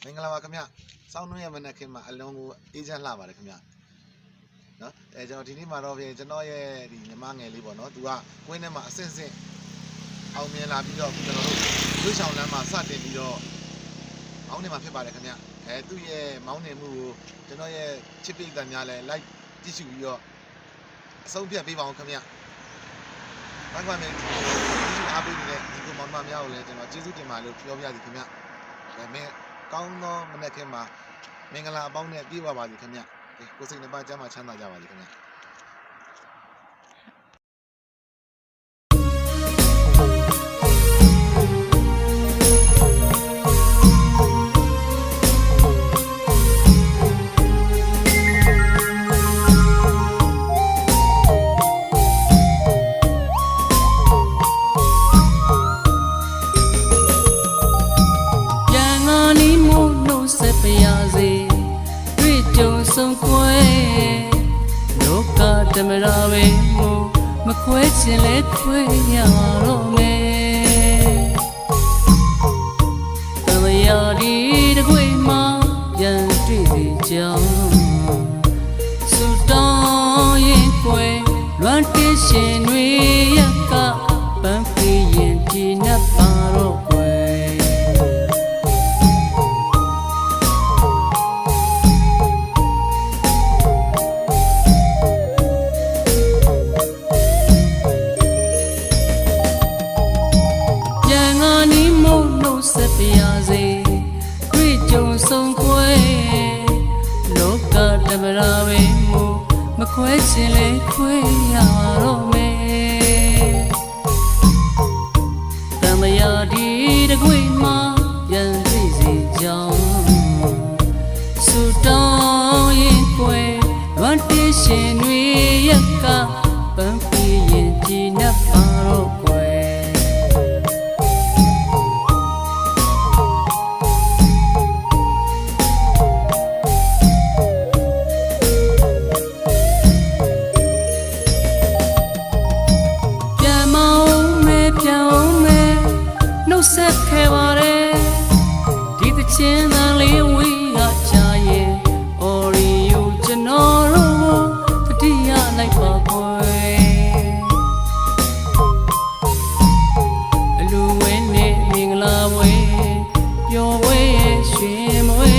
င်္ဂလာပါခင်ဗျစောင်းနှွေးရမနဲ့ခင်မှာအလုံးကိုအေးချမ်းလှပါတယ်ခင်ဗျနော်ကျွန်တော်ဒီနေ့မှာတော့ကျွန်တော်ရဲ့ဒီညီမငယ်လေးပေါ့နော်သူကကွင်းထဲမှာအဆင့်ဆင့်အောင်မြင်လာပြီးတော့ကျွန်တော်တို့ရွှေချောင်းလမ်းမှာစတင်ပြီးတော့မောင်းနေမှာဖြစ်ပါတယ်ခင်ဗျသူ့ရဲ့မောင်းနေမှုကိုကျွန်တော်ရဲ့ချစ်ပိတ်တန်များလဲလိုက်ကြည့်ရှုပြီးတော့အဆုံးဖြတ်ပေးပါအောင်ခင်ဗျဘာမှမင်းအားပေးနေတဲ့ဒီကောင်မများကိုလည်းကျွန်တော်ကျေးဇူးတင်ပါလို့ပြောပြစီခင်ဗျမင်းကောင်းသောမနေ့ကမှမင်္ဂလာအပေါင်းနဲ့ပြေးပါစီခင်ဗျကိုစိတ်နှပါကျမ်းမှာချမ်းသာကြပါစေခင်ဗျဆုံးခွဲလောကဓမ္မရာပဲမို့မခွဲချင်လဲခွဲရတော့မယ်တမယာဒီတကွေမှာပြန်တွေ့စီကြောင်းစူတောင်းရင်ခွဲလွမ်းတရှင်တွေရကပန်းပြေးရင်ကြည်နပ်ပါတော့ခွဲဆက်ပြရစေတွေ့ကြုံဆုံးခွဲလောကဓမ္မရာပဲမို့မခွဲချင်လဲခွဲရတော့မယ်တမယာဒီတကွေမှာပြန်သိစီကြောင်းစူတောင်းရင်ခွဲလွမ်းတရှင်တွေရကပန်းပြေးရင်ကြည်နပ်ပါတော့ခွဲဆက်ခဲ့ပါတယ်ဒီသချင်းသားလေးဝေးရချရဲ့အော်ရီယိုကျွန်တော်တို့တတိယလိုက်ပါခွဲအလူဝဲနဲ့မင်္ဂလာဝဲပျော်ဝဲရဲ့ရွှင်မွဲ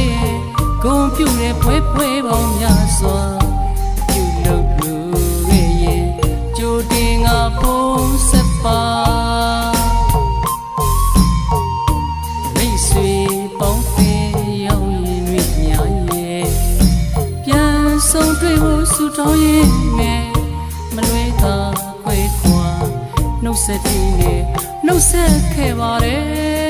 ဂုဏ်ပြုတဲ့ဖွဲဖွဲပေါင်းများစွာပြုလုပ်လူရဲ့ကြိုတင်ငါဖုံးဆက်ပါဆုံးတွေ့ဖို့ဆူတောင်းရင်နဲ့မလွဲသာခွဲခွာနှုတ်ဆက်ပြီးနဲ့နှုတ်ဆက်ခဲ့ပါတယ်